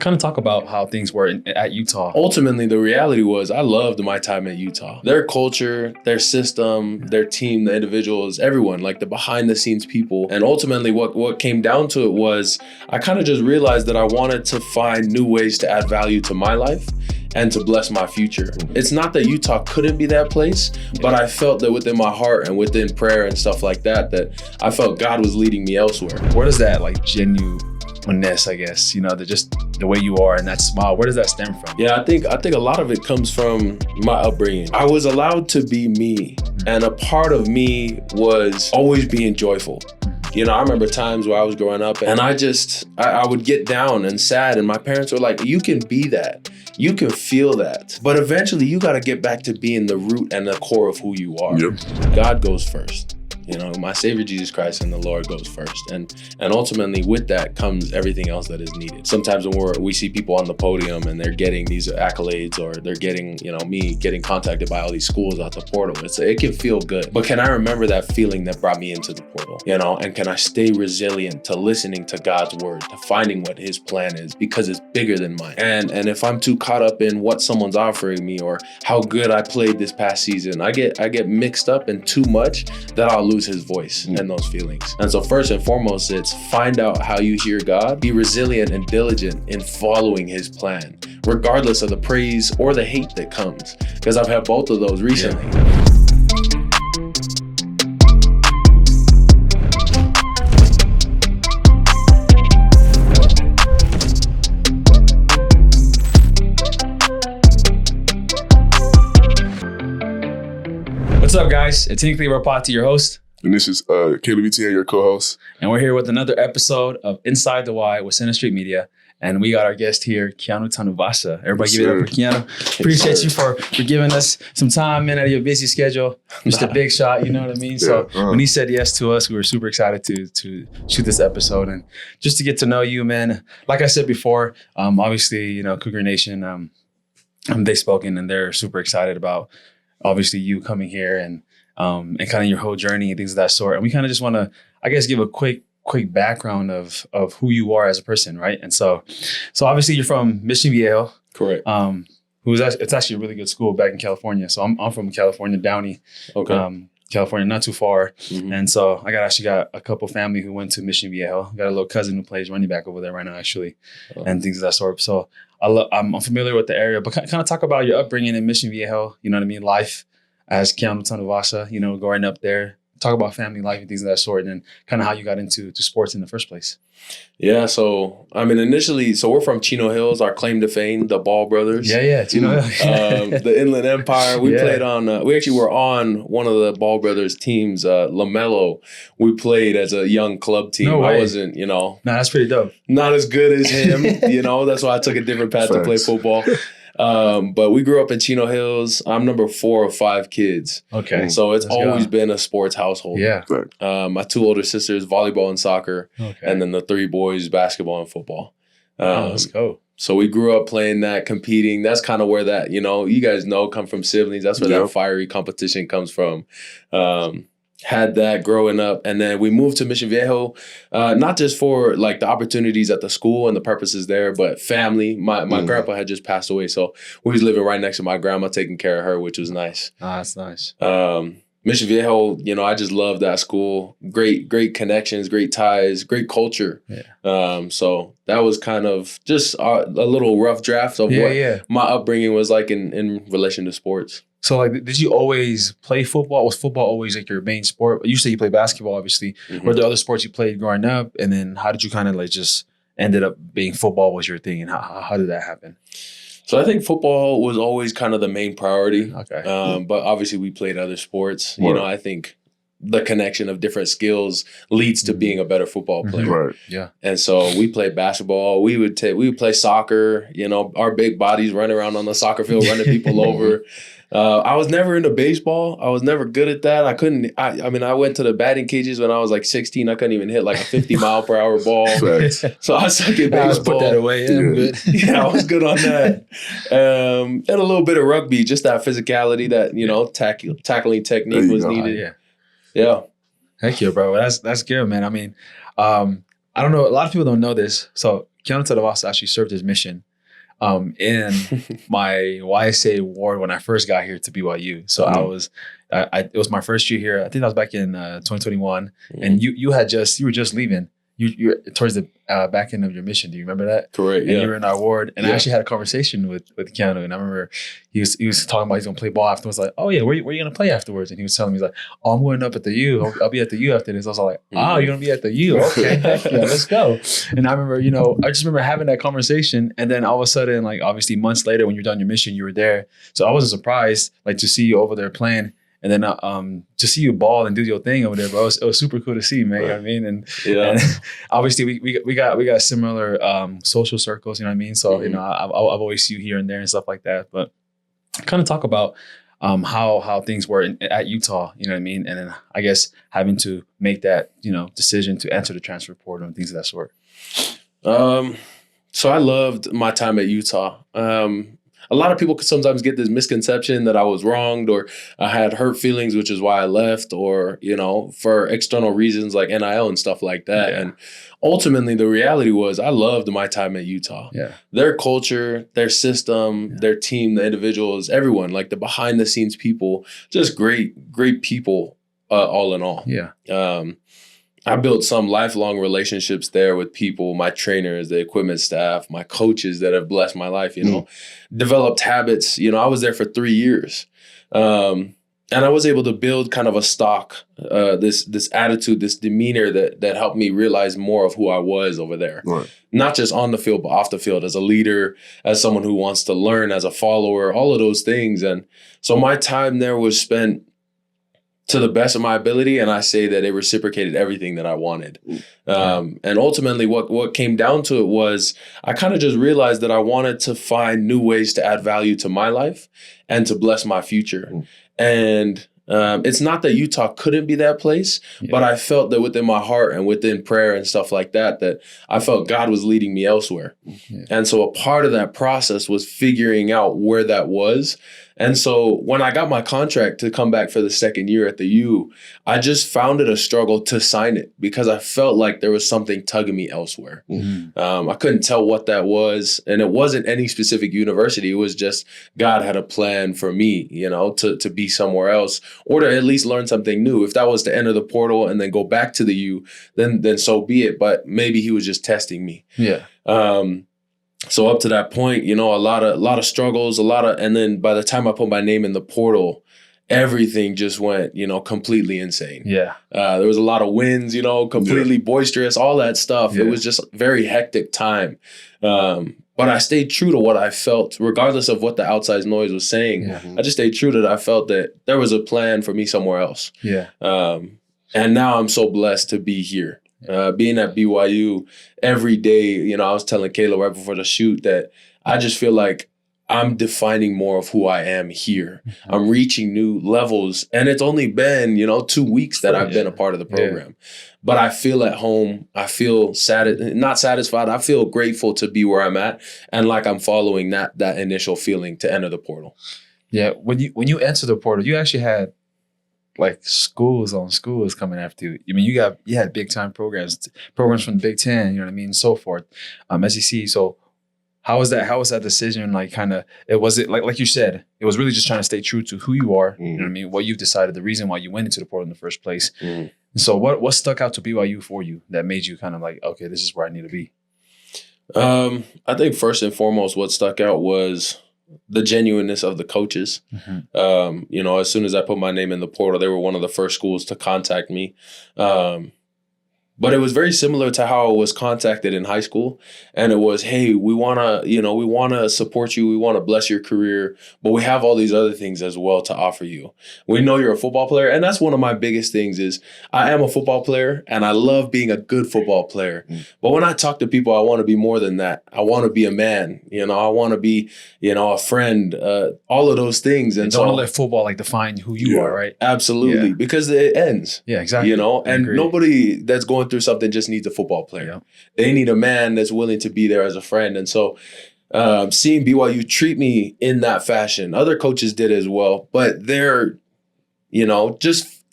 Kind of talk about how things were at Utah. Ultimately, the reality was I loved my time at Utah. Their culture, their system, their team, the individuals, everyone, like the behind the scenes people. And ultimately what came down to it was I kind of just realized that I wanted to find new ways to add value to my life and to bless my future. It's not that Utah couldn't be that place, but I felt that within my heart and within prayer and stuff like that, that I felt God was leading me elsewhere. Where does that like genuineness, I guess, you know, the way you are and that smile, where does that stem from? Yeah, I think a lot of it comes from my upbringing. I was allowed to be me, and a part of me was always being joyful. You know, I remember times where I was growing up and I would get down and sad, and my parents were like, you can be that. You can feel that. But eventually you got to get back to being the root and the core of who you are. Yep. God goes first. You know, my Savior Jesus Christ and the Lord goes first. And ultimately with that comes everything else that is needed. Sometimes when we see people on the podium and they're getting these accolades, or they're getting, you know, me getting contacted by all these schools out the portal, it can feel good. But can I remember that feeling that brought me into the portal, you know? And can I stay resilient to listening to God's word, to finding what his plan is, because it's bigger than mine. And if I'm too caught up in what someone's offering me or how good I played this past season, I get mixed up in too much that I'll lose his voice and those feelings. And so first and foremost, it's find out how you hear God, be resilient and diligent in following his plan, regardless of the praise or the hate that comes, because I've had both of those recently. Yeah. What's up, guys? It's Hinckley, Ropati, your host. And this is Etienne, your co-host. And we're here with another episode of Inside the Y with Center Street Media. And we got our guest here, Keanu Tanuvasa. Everybody give it up for Keanu. Appreciate you for giving us some time, man, out of your busy schedule. Just a big shot, you know what I mean? Yeah, so when he said yes to us, we were super excited to shoot this episode. And just to get to know you, man, like I said before, obviously, you know, Cougar Nation, they spoken and they're super excited about obviously you coming here and kind of your whole journey and things of that sort. And we kind of just want to, I guess, give a quick background of who you are as a person, right? And so obviously you're from Mission Viejo. Correct. It's actually a really good school back in California. So I'm from California, Downey. Okay. California, not too far. Mm-hmm. And so I actually got a couple family who went to Mission Viejo. Got a little cousin who plays running back over there right now, actually, and things of that sort. So I'm familiar with the area, but kind of talk about your upbringing in Mission Viejo, you know what I mean? Life as Keanu Tanuvasa, you know, growing up there. Talk about family life and things of that sort, and kind of how you got into sports in the first place. Yeah, so I mean, initially, we're from Chino Hills, our claim to fame, the Ball brothers. Yeah, Chino Hills. The Inland Empire. We played on. We actually were on one of the Ball brothers teams, LaMelo. We played as a young club team. No way. I wasn't, you know. Nah, that's pretty dope. Not as good as him, you know. That's why I took a different path to play football. But we grew up in Chino Hills. I'm number 4 of 5 kids. Okay. So it's always been a sports household. Yeah. My 2 older sisters, volleyball and soccer. Okay. And then the 3 boys, basketball and football. Let's go. So we grew up playing that, competing. That's kind of where that, you know, you guys know, come from siblings. That's where that fiery competition comes from. Had that growing up, and then we moved to Mission Viejo, not just for like the opportunities at the school and the purposes there, but family. My grandpa had just passed away, so we was living right next to my grandma, taking care of her, which was nice. That's nice. Mission Viejo, you know, I just love that school. Great connections, great ties, great culture. Yeah. So that was kind of just a little rough draft of what my upbringing was like in relation to sports. So, like, did you always play football? Was football always, like, your main sport? You say you played basketball, obviously. Mm-hmm. Were there other sports you played growing up? And then how did you kind of, like, just ended up being football was your thing? And how did that happen? So, I think football was always kind of the main priority. Okay. But obviously, we played other sports. You know, I think the connection of different skills leads to being a better football player. Right. Yeah. And so we played basketball. We would play soccer. You know, our big bodies running around on the soccer field, running people over. I was never into baseball. I was never good at that. I couldn't. I mean, I went to the batting cages when I was like 16. I couldn't even hit like a 50-mile-per-hour ball. So I suck at baseball. Put that away. Yeah, I'm good. Yeah, I was good on that. And a little bit of rugby, just that physicality, that, you know, tackling technique was needed. Yeah. Heck yeah, bro. That's good, man. I mean, I don't know. A lot of people don't know this. So Keanu Tanuvasa actually served his mission in my YSA award when I first got here to BYU. So it was my first year here. I think that was back in 2021, and you were just leaving. You're towards the back end of your mission. Do you remember that? Correct. And you were in our ward, and I actually had a conversation with Keanu, and I remember he was talking about he's gonna play ball afterwards. Like, oh yeah, where you gonna play afterwards? And he was telling me, he's like, oh, I'm going up at the U. I'll be at the U after this. I was like, oh, you're gonna be at the U? Okay, heck yeah, let's go. And I remember, I just remember having that conversation, and then all of a sudden, like obviously months later, when you're done your mission, you were there. So I wasn't surprised, like to see you over there playing. And then to see you ball and do your thing over there, bro, it was super cool to see, man. You know what I mean? And obviously we got similar social circles, you know what I mean? So I've always see you here and there and stuff like that. But kind of talk about how things were at Utah, you know what I mean? And then I guess having to make that decision to enter the transfer portal and things of that sort. So I loved my time at Utah. A lot of people could sometimes get this misconception that I was wronged or I had hurt feelings, which is why I left, or, for external reasons like NIL and stuff like that. Yeah. And ultimately, the reality was I loved my time at Utah. Yeah. Their culture, their system, their team, the individuals, everyone, like the behind the scenes people, just great people all in all. Yeah. I built some lifelong relationships there with people, my trainers, the equipment staff, my coaches that have blessed my life, developed habits. I was there for 3 years. And I was able to build kind of a stock, this attitude, this demeanor that helped me realize more of who I was over there. Right. Not just on the field, but off the field, as a leader, as someone who wants to learn, as a follower, all of those things. And so my time there was spent to the best of my ability, and I say that it reciprocated everything that I wanted. And ultimately, what came down to it was I kind of just realized that I wanted to find new ways to add value to my life and to bless my future. And it's not that Utah couldn't be that place, but I felt that within my heart and within prayer and stuff like that I felt God was leading me elsewhere. Yeah. And so a part of that process was figuring out where that was. And so when I got my contract to come back for the second year at the U, I just found it a struggle to sign it because I felt like there was something tugging me elsewhere. Mm-hmm. I couldn't tell what that was. And it wasn't any specific university. It was just God had a plan for me, to be somewhere else or to at least learn something new. If that was to enter the portal and then go back to the U, then so be it. But maybe he was just testing me. Yeah. So up to that point, a lot of struggles, and then by the time I put my name in the portal, everything just went, completely insane. Yeah. There was a lot of wins, completely boisterous, all that stuff. Yeah. It was just a very hectic time. But I stayed true to what I felt, regardless of what the outside noise was saying. Yeah. I just stayed true to that. I felt that there was a plan for me somewhere else. Yeah. And now I'm so blessed to be here. Being at BYU every day, I was telling Kayla right before the shoot that I just feel like I'm defining more of who I am here. Mm-hmm. I'm reaching new levels. And it's only been, 2 weeks that I've been a part of the program. Yeah. But I feel at home. I feel not satisfied. I feel grateful to be where I'm at and like I'm following that initial feeling to enter the portal. Yeah. When you enter the portal, you actually had like schools on schools coming after you. I mean, you had big time programs from the Big Ten, you know what I mean, and so forth, SEC. So how was that decision? Like, kind of, was it like you said, it was really just trying to stay true to who you are. Mm-hmm. You know what I mean? What you've decided, the reason why you went into the portal in the first place. Mm-hmm. And so what stuck out to BYU for you that made you kind of like, okay, this is where I need to be? I think first and foremost, what stuck out was the genuineness of the coaches. Mm-hmm. As soon as I put my name in the portal, they were one of the first schools to contact me. But it was very similar to how I was contacted in high school. And it was, hey, we want to support you. We want to bless your career. But we have all these other things as well to offer you. We know you're a football player. And that's one of my biggest things is I am a football player and I love being a good football player. Mm. But when I talk to people, I want to be more than that. I want to be a man. I want to be, a friend, all of those things. And don't let football define who you are, right? Absolutely. Yeah. Because it ends. Yeah, exactly. And nobody that's going through something just needs a football player. Yeah. They need a man that's willing to be there as a friend. And so seeing BYU treat me in that fashion, other coaches did as well, but they're,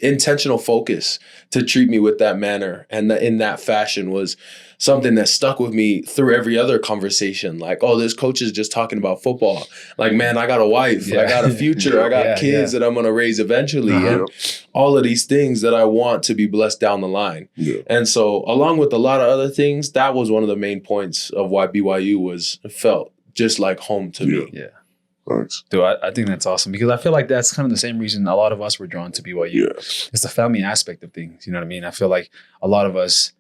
intentional focus to treat me with that manner and in that fashion was something that stuck with me through every other conversation. Like, oh, this coach is just talking about football. Like, man, I got a wife, I got a future, I got kids that I'm going to raise eventually. And all of these things that I want to be blessed down the line. And so along with a lot of other things, that was one of the main points of why BYU felt just like home to me. Yeah. Thanks. Dude, I think that's awesome because I feel like that's kind of the same reason a lot of us were drawn to BYU. It's the family aspect of things. You know what I mean? I feel like a lot of us,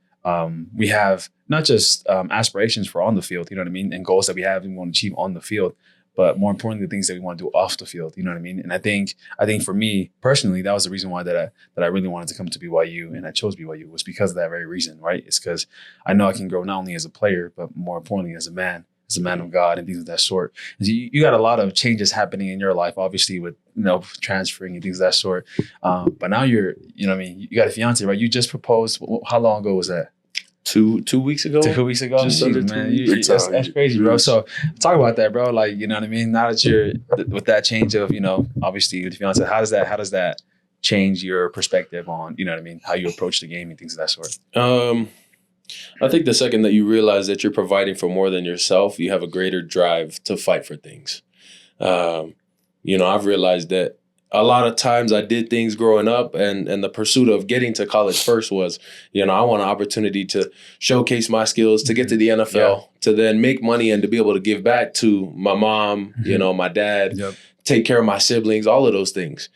we have not just aspirations for on the field, you know what I mean, and goals that we want to achieve on the field, but more importantly, the things that we want to do off the field, you know what I mean? And I think for me personally, that was the reason why that I really wanted to come to BYU and I chose BYU was because of that very reason, right? It's because I know I can grow not only as a player, but more importantly as a man of God and things of that sort. You got a lot of changes happening in your life, obviously with, transferring and things of that sort. But now you know what I mean? You got a fiance, right? You just proposed. How long ago was that? 2 weeks ago. 2 weeks ago? Just under 2 weeks. That's crazy, bro. So talk about that, bro. Like, you know what I mean? Now that you're with that change of, obviously with the fiance, how does that change your perspective on, you know what I mean, how you approach the game and things of that sort? I think the second that you realize that you're providing for more than yourself, you have a greater drive to fight for things. I've realized that a lot of times I did things growing up and the pursuit of getting to college first was, I want an opportunity to showcase my skills, to get to the NFL, to then make money and to be able to give back to my mom, my dad, take care of my siblings, all of those things.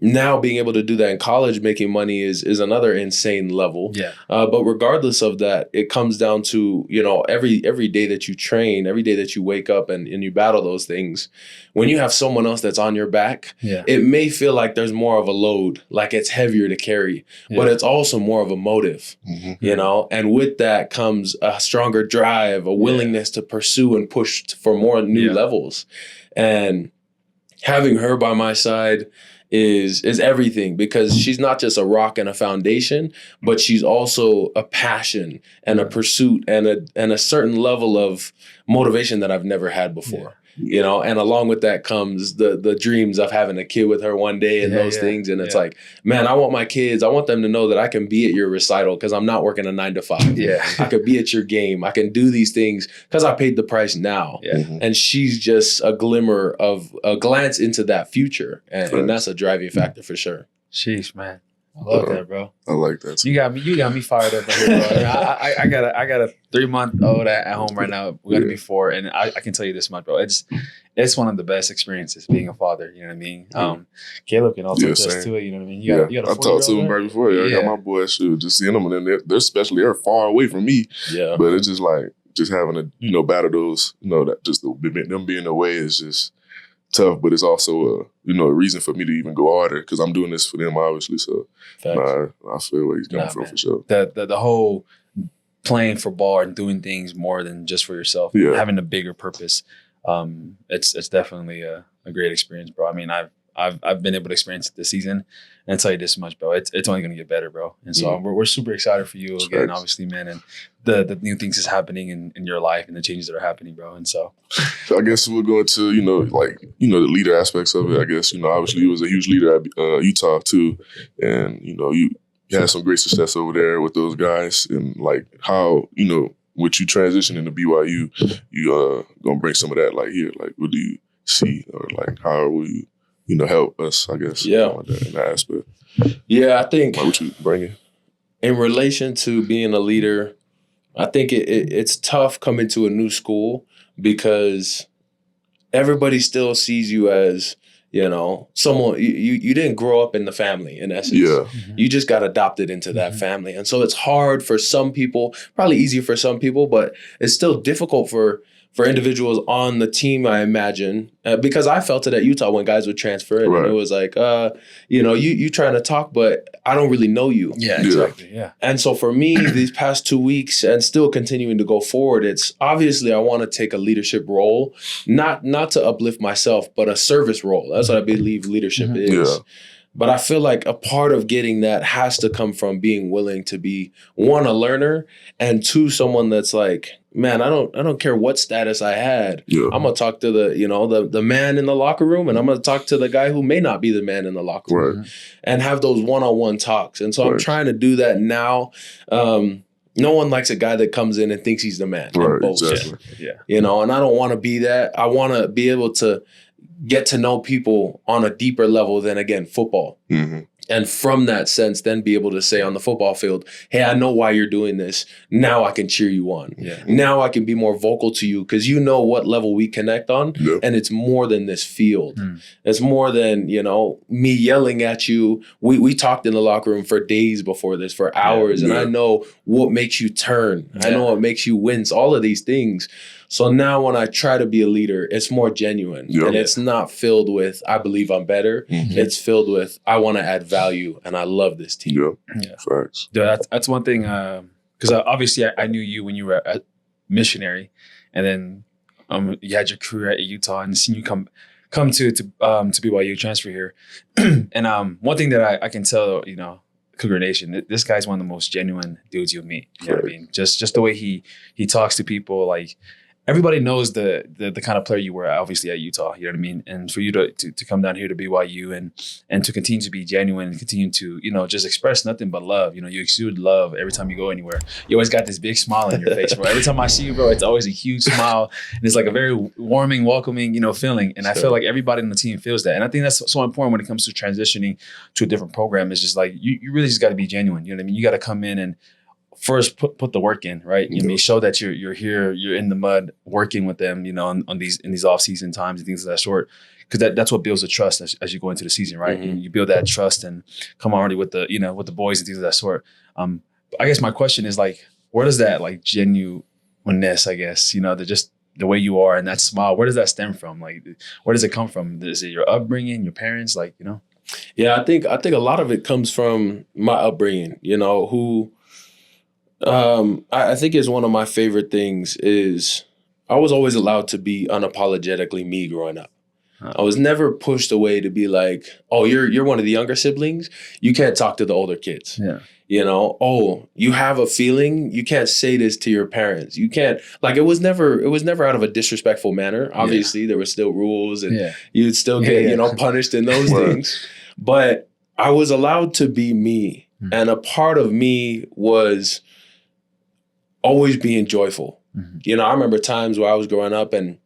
Now being able to do that in college, making money is another insane level. But regardless of that, it comes down to, every day that you train, every day that you wake up and you battle those things, when you have someone else that's on your back, it may feel like there's more of a load, like it's heavier to carry, but it's also more of a motive, and with that comes a stronger drive, a willingness to pursue and push for more new levels. And having her by my side is everything, because she's not just a rock and a foundation, but she's also a passion and a pursuit and a certain level of motivation that I've never had before. And along with that comes the dreams of having a kid with her one day and those things. And it's like, man, I want my kids, I want them to know that I can be at your recital because I'm not working a 9 to 5. I could be at your game. I can do these things because I paid the price now. And she's just a glimmer of a glance into that future. And that's a driving factor for sure. Sheesh, man. I love that, bro. I like that too. You got me fired up right here, bro. I got a 3-month-old at home right now. We're gonna be 4, and I can tell you this much, bro. It's one of the best experiences being a father. You know what I mean? Caleb can also attest to it. You know what I mean? You got a 4-year-old. I talked to him right before. I got my boy. Just seeing them, and they're especially they're far away from me. But it's just like having to battle those. That just them being away is just tough, but it's also a reason for me to even go harder because I'm doing this for them, obviously. So I feel where he's coming from for sure. The whole playing for ball and doing things more than just for yourself, having a bigger purpose. It's definitely a great experience, bro. I mean, I've been able to experience it this season, and tell you this much, bro. It's only gonna get better, bro. And so we're super excited for you again, obviously, man. And the new things is happening in your life and the changes that are happening, bro. And so I guess we're going to the leader aspects of it. I guess obviously you was a huge leader at Utah too, and you had some great success over there with those guys, and like how with you transitioning to BYU, you gonna bring some of that here. Like, what do you see, or like how will you help us? I guess in that aspect. I think what you bringing in relation to being a leader. I think it's tough coming to a new school because everybody still sees you as, someone, you didn't grow up in the family, in essence. You just got adopted into that family. And so it's hard for some people, probably easier for some people, but it's still difficult for individuals on the team, I imagine, because I felt it at Utah when guys would transfer it. And it was like, you trying to talk, but I don't really know you. Yeah, exactly. Yeah. And so for me, these past 2 weeks and still continuing to go forward, it's obviously I want to take a leadership role, not to uplift myself, but a service role. That's what I believe leadership is. But I feel like a part of getting that has to come from being willing to be, 1, a learner, and 2, someone that's like man, I don't care what status I had. Yeah. I'm gonna talk to the man in the locker room, and I'm gonna talk to the guy who may not be the man in the locker room, Right. and have those one-on-one talks. And so I'm Right. trying to do that now. No one likes a guy that comes in and thinks he's the man. Right, And boasts. exactly. Yeah. You know, and I don't want to be that. I want to be able to get to know people on a deeper level than, again, football. Mm-hmm. And from that sense, then be able to say on the football field, hey, I know why you're doing this. Now I can cheer you on. Yeah. Now I can be more vocal to you because you know what level we connect on. Yeah. And it's more than this field. Mm. It's more than, me yelling at you. We talked in the locker room for days before this, for hours. Yeah. And I know what makes you turn. I know what makes you wince, all of these things. So now when I try to be a leader, it's more genuine. Yeah. And it's not filled with, I believe I'm better. Mhm. It's filled with, I want to add value and I love this team. Yeah. Yeah. Facts. Yeah, that's one thing. Because obviously I knew you when you were a missionary, and then you had your career at Utah, and seen you come to BYU transfer here. And one thing that I can tell, Cougar Nation, this guy's one of the most genuine dudes you'll meet. You know what I mean? Just the way he talks to people, like. Everybody knows the kind of player you were, obviously, at Utah. You know what I mean? And for you to come down here to BYU and to continue to be genuine and continue to, just express nothing but love. You exude love every time you go anywhere. You always got this big smile on your face, bro. Every time I see you, bro, it's always a huge smile. And it's like a very warming, welcoming, feeling. And I feel like everybody on the team feels that. And I think that's so important when it comes to transitioning to a different program. It's just like, you really just got to be genuine. You know what I mean? You got to come in and first put the work in, right? You mean, show that you're here, you're in the mud, working with them, on these off-season times and things of that sort, because that's what builds the trust as you go into the season, right? Mm-hmm. You build that trust and come already with the with the boys and things of that sort. I guess my question is, like, where does that, like, genuineness, I guess, the way you are and that smile, where does that stem from? Like, where does it come from? Is it your upbringing, your parents, like, Yeah, I think a lot of it comes from my upbringing. I think is one of my favorite things is I was always allowed to be unapologetically me growing up. I was never pushed away to be like, oh, you're one of the younger siblings. You can't talk to the older kids. Yeah. Oh, you have a feeling. You can't say this to your parents. You can't, like, it was never out of a disrespectful manner. Obviously, there were still rules and you'd still get, punished in those things. But I was allowed to be me. Mm-hmm. And a part of me was always being joyful. Mm-hmm. I remember times where I was growing up and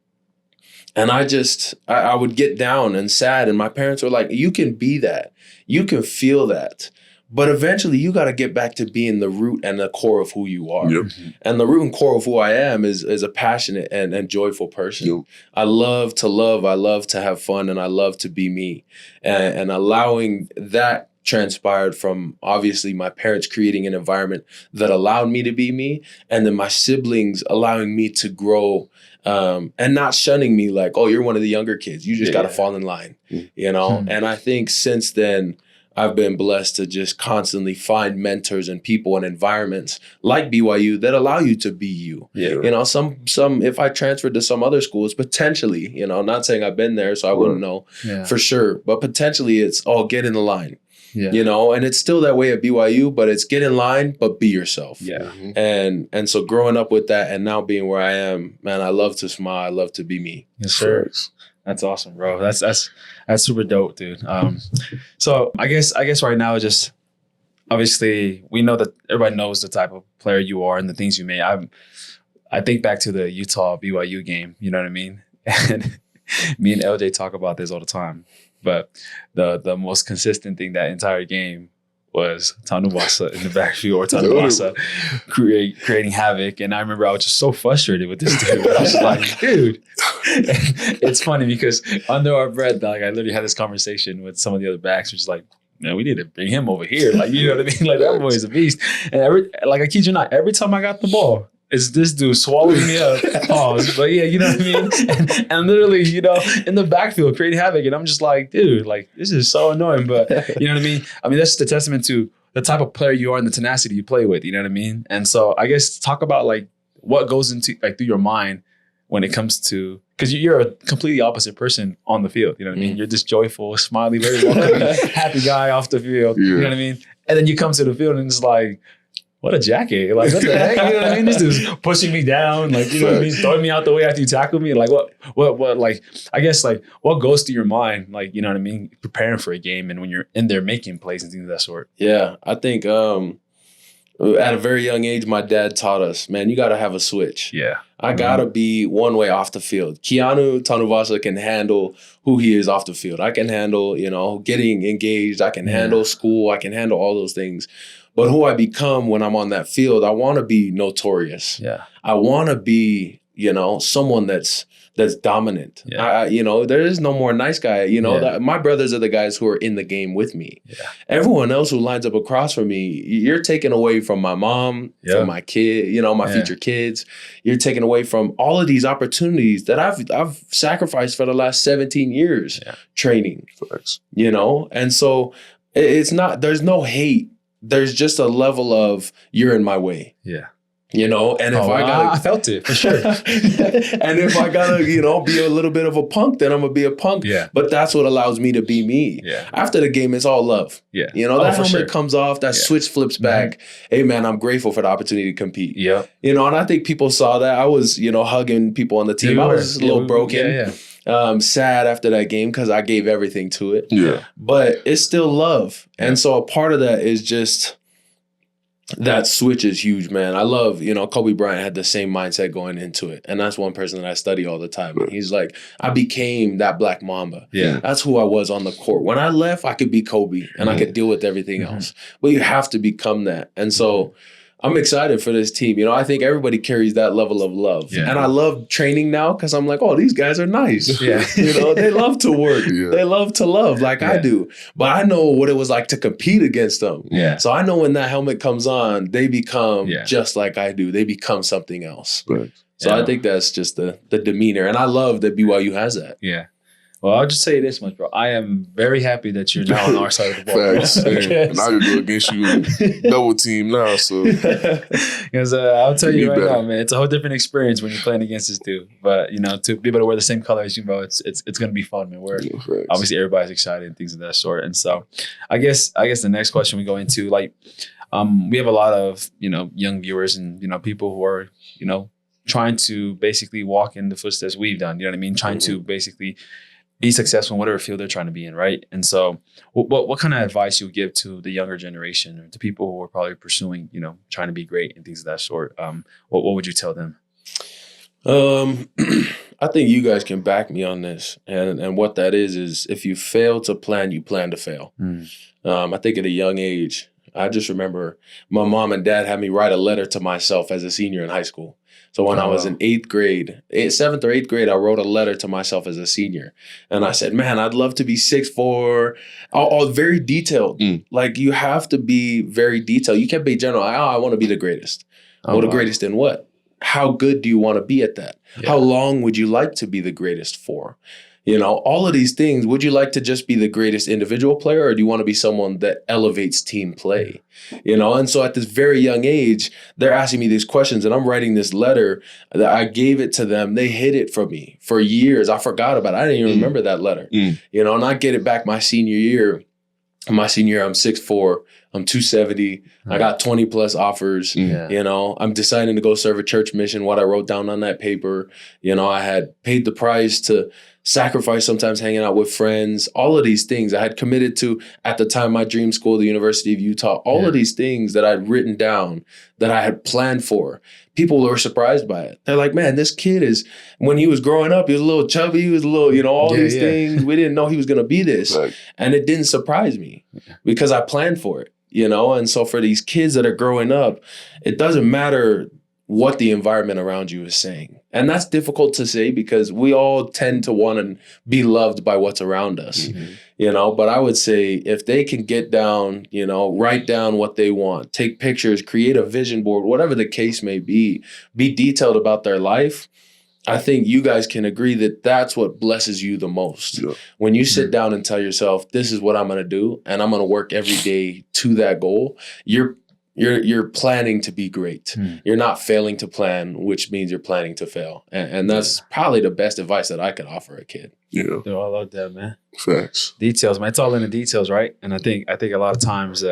I would get down and sad, and my parents were like, you can be that. You can feel that. But eventually you got to get back to being the root and the core of who you are. Yep. Mm-hmm. And the root and core of who I am is a passionate and joyful person. Yep. I love to love. I love to have fun, and I love to be me. And allowing that transpired from, obviously, my parents creating an environment that allowed me to be me, and then my siblings allowing me to grow and not shunning me like, oh, you're one of the younger kids. You just got to fall in line, Mm-hmm. And I think since then, I've been blessed to just constantly find mentors and people and environments like BYU that allow you to be you. Yeah. Some if I transferred to some other schools, potentially, I'm not saying I've been there, so I wouldn't know for sure, but potentially it's, get in the line. Yeah. And it's still that way at BYU, but it's get in line, but be yourself. Yeah. Mm-hmm. And so growing up with that and now being where I am, man, I love to smile. I love to be me. Yes, sir. That's awesome, bro. That's super dope, dude. So I guess right now, just obviously we know that everybody knows the type of player you are and the things you made. I think back to the Utah BYU game, you know what I mean? And me and LJ talk about this all the time. But the most consistent thing that entire game was Tanuvasa in the backfield, or Tanuvasa creating havoc. And I remember I was just so frustrated with this dude. I was like, dude. It's funny because under our breath, like, I literally had this conversation with some of the other backs, which is like, man, we need to bring him over here. Like, you know what I mean? Like, that boy is a beast. And I kid you not, every time I got the ball, it's this dude swallowing me up. Pause. But yeah, you know what I mean? And literally, in the backfield, creating havoc. And I'm just like, dude, like, this is so annoying. But you know what I mean? I mean, that's the testament to the type of player you are and the tenacity you play with. You know what I mean? And so I guess talk about, like, what goes into, like, through your mind when it comes to, because you're a completely opposite person on the field. You know what I mean? You're just joyful, smiley, very welcoming, happy guy off the field. Yeah. You know what I mean? And then you come to the field and it's like, what a jacket. Like, what the heck? You know what I mean? This dude's pushing me down. Like, you know what I mean? Throwing me out the way after you tackle me. Like, what, like, I guess, like, what goes through your mind? Like, you know what I mean? Preparing for a game and when you're in there making plays and things of that sort. Yeah, I think at a very young age, my dad taught us, man, you got to have a switch. Yeah. I got to be one way off the field. Keanu Tanuvasa can handle who he is off the field. I can handle, you know, getting engaged. I can handle school. I can handle all those things. But who I become when I'm on that field, I want to be notorious. Yeah. I want to be, you know, someone that's dominant. Yeah. You know, there is no more nice guy. You know, that my brothers are the guys who are in the game with me. Yeah. Everyone else who lines up across from me, you're taking away from my mom, from my kid, you know, my future kids. You're taking away from all of these opportunities that I've sacrificed for the last 17 years training. You know, and so it's not. There's no hate. There's just a level of you're in my way. Yeah. You know, and if I felt it for sure. And if I gotta, you know, be a little bit of a punk, then I'm gonna be a punk. Yeah. But that's what allows me to be me. Yeah. After the game, it's all love. Yeah. You know, that helmet comes off, that switch flips back. Hey man, I'm grateful for the opportunity to compete. Yeah. You know, and I think people saw that. I was, you know, hugging people on the team. I was a little broken. Sad after that game because I gave everything to it. Yeah. But it's still love. And so a part of that is just that switch is huge, man. I love, you know, Kobe Bryant had the same mindset going into it. And that's one person that I study all the time. And he's like, I became that Black Mamba. Yeah. That's who I was on the court. When I left, I could be Kobe and I could deal with everything else. But you have to become that. And so I'm excited for this team. You know, I think everybody carries that level of love. Yeah. And I love training now because I'm like, oh, these guys are nice. Yeah. You know, they love to work. Yeah. They love to love like I do. But I know what it was like to compete against them. Yeah. So I know when that helmet comes on, they become just like I do. They become something else. Right. So I think that's just the demeanor. And I love that BYU has that. Yeah. Well, I'll just say this much, bro. I am very happy that you're now on our side of the ball. Facts. And I could go against you double team now. So, because I'll tell you right now, man, it's a whole different experience when you're playing against this dude. But you know, to be able to wear the same color as you, bro, it's gonna be fun, man. Obviously everybody's excited and things of that sort. And so, I guess the next question we go into, like, we have a lot of young viewers and people who are trying to basically walk in the footsteps we've done. You know what I mean? Trying to basically be successful in whatever field they're trying to be in, right? And so what kind of advice you would give to the younger generation or to people who are probably pursuing, trying to be great and things of that sort? What would you tell them? I think you guys can back me on this. And what that is if you fail to plan, you plan to fail. I think at a young age, I just remember my mom and dad had me write a letter to myself as a senior in high school. So when I was in 7th or 8th grade, I wrote a letter to myself as a senior. And I said, man, I'd love to be 6'4", all very detailed. Like you have to be very detailed. You can't be general. I want to be the greatest. Well, the greatest in what? How good do you want to be at that? Yeah. How long would you like to be the greatest for? All of these things, would you like to just be the greatest individual player or do you want to be someone that elevates team play? And so at this very young age, they're asking me these questions and I'm writing this letter that I gave it to them. They hid it from me for years. I forgot about it. I didn't even remember that letter, and I get it back my senior year. My senior year, I'm 6'4", I'm 270. I got 20 plus offers. I'm deciding to go serve a church mission. What I wrote down on that paper, I had paid the price to sacrifice sometimes hanging out with friends, all of these things I had committed to at the time, my dream school, the University of Utah, all of these things that I'd written down that I had planned for. People were surprised by it. They're like, man, this kid when he was growing up, he was a little chubby, he was a little, all these things. We didn't know he was going to be this. Right. And it didn't surprise me because I planned for it, And so for these kids that are growing up, it doesn't matter what the environment around you is saying. And that's difficult to say because we all tend to want to be loved by what's around us, but I would say if they can get down, write down what they want, take pictures, create a vision board, whatever the case may be detailed about their life. I think you guys can agree that that's what blesses you the most. Yeah. When you sit down and tell yourself, this is what I'm going to do, and I'm going to work every day to that goal, you're you're planning to be great. You're not failing to plan, which means you're planning to fail. And that's probably the best advice that I could offer a kid. Yeah. Dude, I love that, man. Facts. Details, man. It's all in the details, right? And I think a lot of times,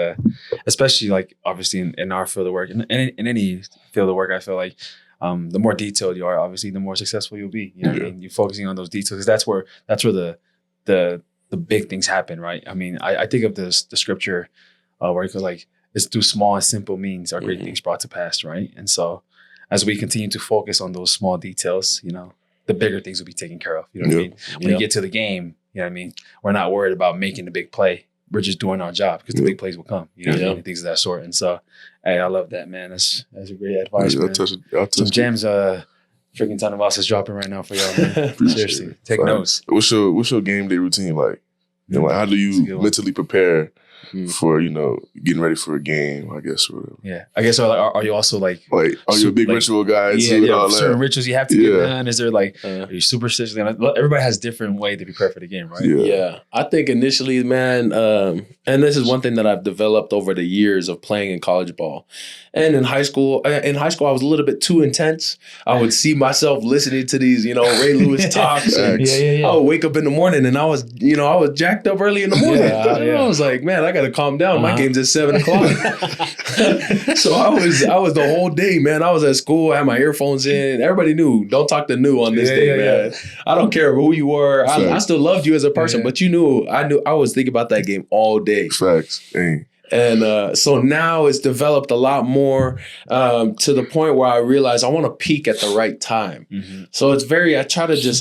especially like obviously in our field of work, in any field of work, I feel like the more detailed you are, obviously, the more successful you'll be. You know what I mean? You're focusing on those details, because that's where the big things happen, right? I mean, I think of the scripture where it goes like, it's through small and simple means are great things brought to pass, right? And so as we continue to focus on those small details, you know, the bigger things will be taken care of. You know what I mean? When you get to the game, you know what I mean? We're not worried about making the big play. We're just doing our job, because the big plays will come, you know what I mean? Things of that sort. And so, hey, I love that, man. That's a great advice, man. Some gems, freaking Tanuvasa is dropping right now for y'all, man. Seriously, take notes. What's your game day routine like? You know, like, how do you mentally prepare for, you know, getting ready for a game, I guess, or whatever? Yeah. I guess, are you also like are you a big ritual guy? Yeah, certain rituals you have to get done. Is there like, are you superstitious? Everybody has different way to prepare for the game, right? Yeah. I think initially, man, and this is one thing that I've developed over the years of playing in college ball. And in high school, I was a little bit too intense. I would see myself listening to these, you know, Ray Lewis talks. I would wake up in the morning and I was jacked up early in the morning. I was like, man, I got to calm down. My game's at 7 o'clock. So I was the whole day, man. I was at school, I had my earphones in. Everybody knew, don't talk to New on this day, man. I don't care who you were. I still loved you as a person, but I knew I was thinking about that game all day. Facts. Dang. And so now it's developed a lot more to the point where I realize I want to peak at the right time. So it's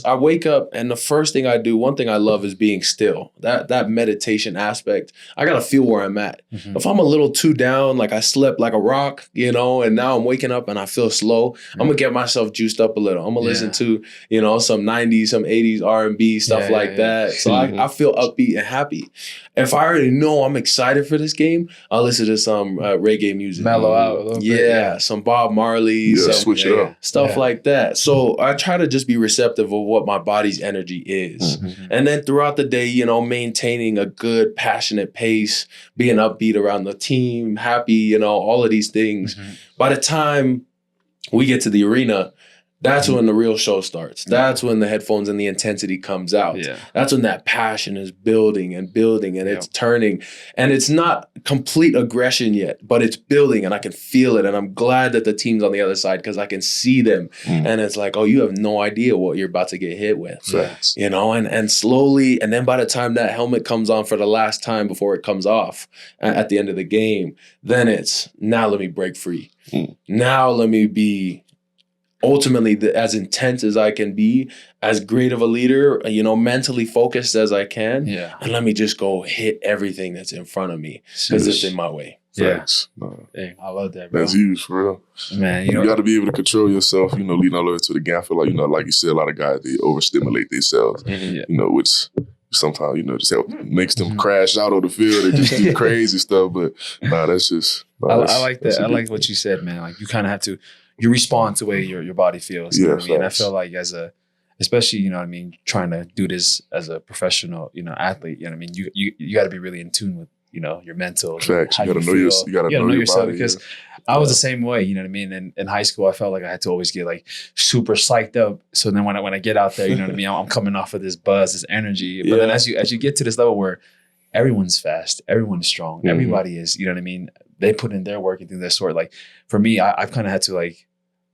I wake up and the first thing I do, one thing I love is being still. That meditation aspect, I got to feel where I'm at. If I'm a little too down, like I slept like a rock, you know, and now I'm waking up and I feel slow, I'm going to get myself juiced up a little. I'm going to listen to, you know, some 90s, some 80s R&B, stuff like that. So I feel upbeat and happy. If I already know I'm excited for this game, I'll listen to some reggae music. Mellow out a little bit. Yeah, some Bob Marley. Switch it up. Stuff like that. So I try to just be receptive of what my body's energy is. And then throughout the day, you know, maintaining a good, passionate pace, being upbeat around the team, happy, you know, all of these things. By the time we get to the arena, that's when the real show starts. That's when the headphones and the intensity comes out. That's when that passion is building and it's turning. And it's not complete aggression yet, but it's building and I can feel it. And I'm glad that the team's on the other side because I can see them. And it's like, oh, you have no idea what you're about to get hit with. You know, and slowly, and then by the time that helmet comes on for the last time before it comes off at the end of the game, then it's, now let me break free. Now let me be ultimately as intense as I can be, as great of a leader, you know, mentally focused as I can. And let me just go hit everything that's in front of me because it's in my way. Facts. Dang, I love that, bro. That's huge, for real. Man, you got to be able to control yourself, you know, leading all the way to the game. I feel like, you know, like you said, a lot of guys, they overstimulate themselves, you know, which sometimes, you know, just makes them crash out on the field and just do crazy stuff. But that's just... I like that. I like what you said, man. Like, you kind of have to... You respond to the way your body feels. You know what I mean? And I feel like especially, you know what I mean, trying to do this as a professional, you know, athlete, you know what I mean? You got to be really in tune with, you know, your mental. Facts. You got to know yourself body, because I was the same way, you know what I mean? And in high school, I felt like I had to always get like super psyched up. So then when I get out there, you know what I mean? I'm coming off of this buzz, this energy. But then as you get to this level where everyone's fast, everyone's strong, everybody is, you know what I mean? They put in their work and things of that sort. Like for me, I've kind of had to like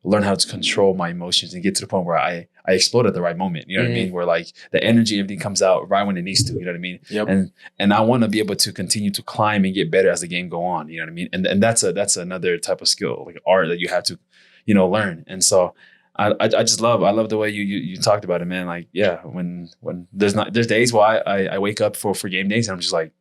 learn how to control my emotions and get to the point where I explode at the right moment. You know what I mean? Where like the energy, everything comes out right when it needs to. You know what I mean? And I want to be able to continue to climb and get better as the game go on. You know what I mean? And that's another type of skill, like art that you have to, you know, learn. And so I just love the way you talked about it, man. Like, yeah, when there's days where I wake up for game days and I'm just like,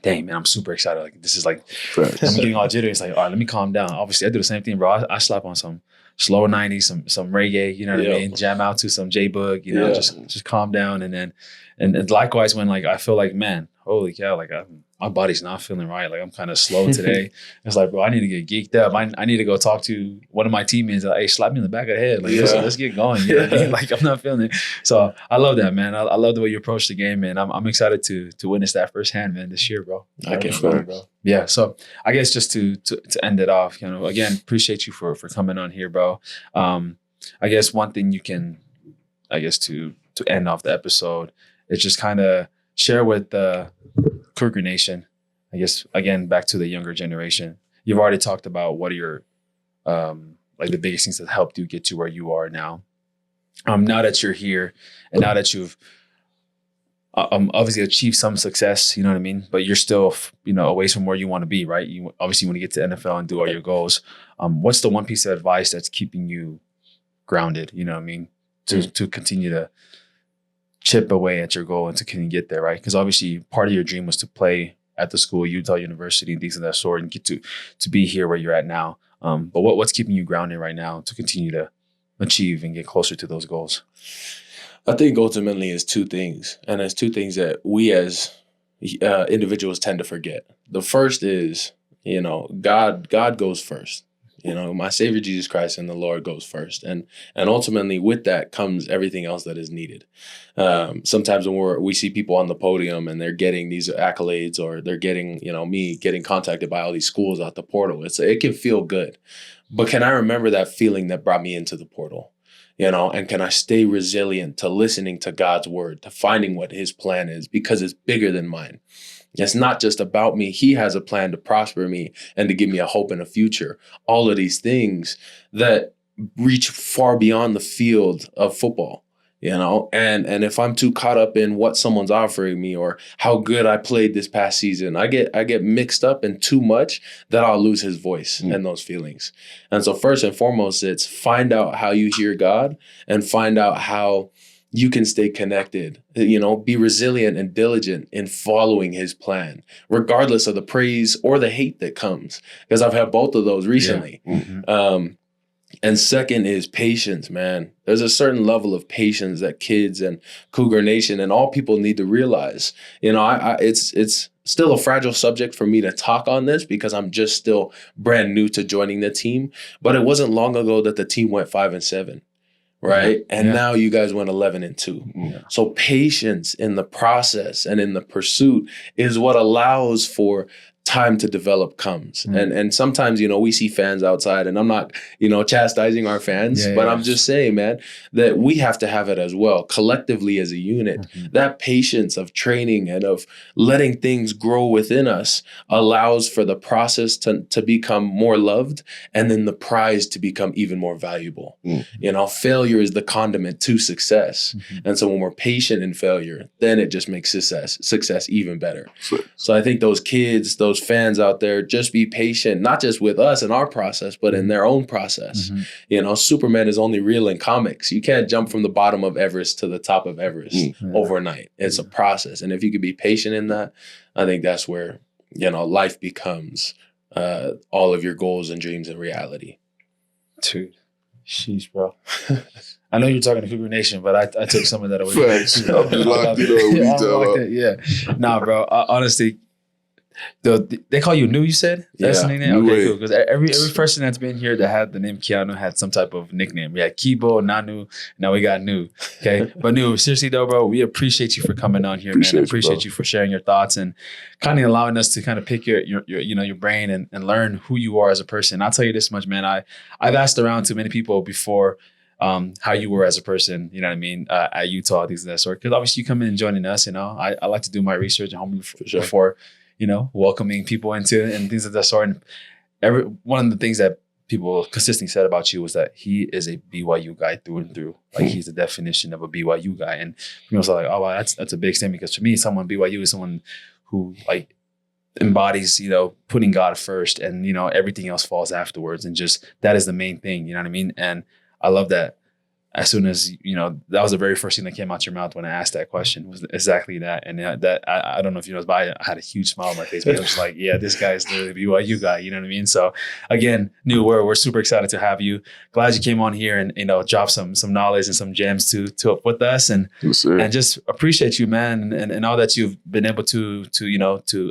dang, man, I'm super excited. Like, this is like, I'm getting all jittery. It's like, all right, let me calm down. Obviously, I do the same thing, bro. I slap on some slower 90s, some reggae, you know what I mean? Jam out to some J-Boog, you know, just calm down. And likewise, when like, I feel like, man, holy cow, like my body's not feeling right. Like I'm kind of slow today. It's like, bro, I need to get geeked up. I need to go talk to one of my teammates. Like, hey, slap me in the back of the head. Like, let's get going. You know what I mean? Like, I'm not feeling it. So I love that, man. I love the way you approach the game, man. I'm excited to witness that firsthand, man, this year, bro. I can't wait, bro. Yeah. So I guess just to end it off, again, appreciate you for coming on here, bro. I guess one thing you can, to end off the episode is just kind of share with the Cougar Nation, I guess, again, back to the younger generation. You've already talked about what are your, the biggest things that helped you get to where you are now. Now that you're here and now that you've obviously achieved some success, you know what I mean? But you're still, away from where you want to be, right? You obviously want to get to NFL and do all your goals. What's the one piece of advice that's keeping you grounded, you know what I mean? To continue to chip away at your goal and to continue to get there, right? Because obviously part of your dream was to play at the school, Utah University, and things of that sort, and get to be here where you're at now. But what's keeping you grounded right now to continue to achieve and get closer to those goals? I think ultimately it's two things, and it's two things that we as individuals tend to forget. The first is, God goes first. My Savior Jesus Christ and the Lord goes first. And ultimately with that comes everything else that is needed. Sometimes when we see people on the podium and they're getting these accolades, or they're getting, me getting contacted by all these schools out the portal, it can feel good. But can I remember that feeling that brought me into the portal? And can I stay resilient to listening to God's word, to finding what his plan is, because it's bigger than mine. It's not just about me. He has a plan to prosper me and to give me a hope and a future. All of these things that reach far beyond the field of football, and if I'm too caught up in what someone's offering me or how good I played this past season, I get mixed up in too much that I'll lose his voice and those feelings. And so first and foremost, it's find out how you hear God and find out how you can stay connected, be resilient and diligent in following his plan, regardless of the praise or the hate that comes, because I've had both of those recently. Yeah. Mm-hmm. And second is patience, man. There's a certain level of patience that kids and Cougar Nation and all people need to realize. It's still a fragile subject for me to talk on this because I'm just still brand new to joining the team. But it wasn't long ago that the team went 5-7. Right. Yeah. And now you guys went 11-2. Yeah. So patience in the process and in the pursuit is what allows for time to develop comes. And sometimes, we see fans outside, and I'm not, chastising our fans, but I'm just saying, man, that we have to have it as well, collectively as a unit. Mm-hmm. That patience of training and of letting things grow within us allows for the process to become more loved, and then the prize to become even more valuable. Mm-hmm. Failure is the condiment to success. Mm-hmm. And so when we're patient in failure, then it just makes success even better. So I think those kids, those fans out there, just be patient, not just with us and our process, but in their own process. Mm-hmm. Superman is only real in comics. You can't jump from the bottom of Everest to the top of Everest overnight. It's a process. And if you could be patient in that, I think that's where, life becomes all of your goals and dreams and reality. Dude, sheesh, bro. I know you're talking to Cougar Nation, but I took some of that away. Facts. I'm just locked in. Yeah. Nah, bro. Honestly, they call you New, you said? That's the nickname? Okay, cool. Because every person that's been here that had the name Keanu had some type of nickname. We had Kibo, Nanu, now we got New. Okay. But New, seriously though, bro, we appreciate you for coming on here, man. Appreciate you for sharing your thoughts and kind of allowing us to kind of pick your brain and learn who you are as a person. I'll tell you this much, man. I've asked around to many people before how you were as a person, you know what I mean, at Utah, things of that sort. Because obviously you come in and joining us, I like to do my research at home before welcoming people into and things of that sort. And one of the things that people consistently said about you was that he is a BYU guy through and through. Like he's the definition of a BYU guy. And people was like, oh, wow, that's a big statement, because to me, BYU is someone who like embodies, putting God first, and, everything else falls afterwards. And just that is the main thing, you know what I mean? And I love that as soon as, that was the very first thing that came out your mouth when I asked that question, was exactly that. And that I don't know if you know, but I had a huge smile on my face. But I was like, yeah, this guy's the BYU guy. You know what I mean? So again, we're super excited to have you. Glad you came on here and, drop some knowledge and some gems to up with us. And just appreciate you, man, and all that you've been able to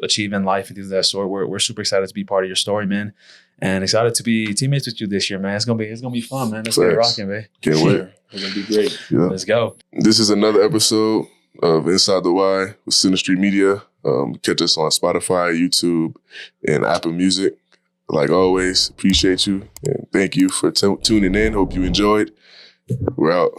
achieve in life and things of that sort. We're super excited to be part of your story, man. And excited to be teammates with you this year, man. It's gonna be fun, man. Let's get it rocking, babe. Can't wait. It's gonna be great. Yeah. Let's go. This is another episode of Inside the Y with Center Street Media. Catch us on Spotify, YouTube, and Apple Music. Like always, appreciate you and thank you for tuning in. Hope you enjoyed. We're out.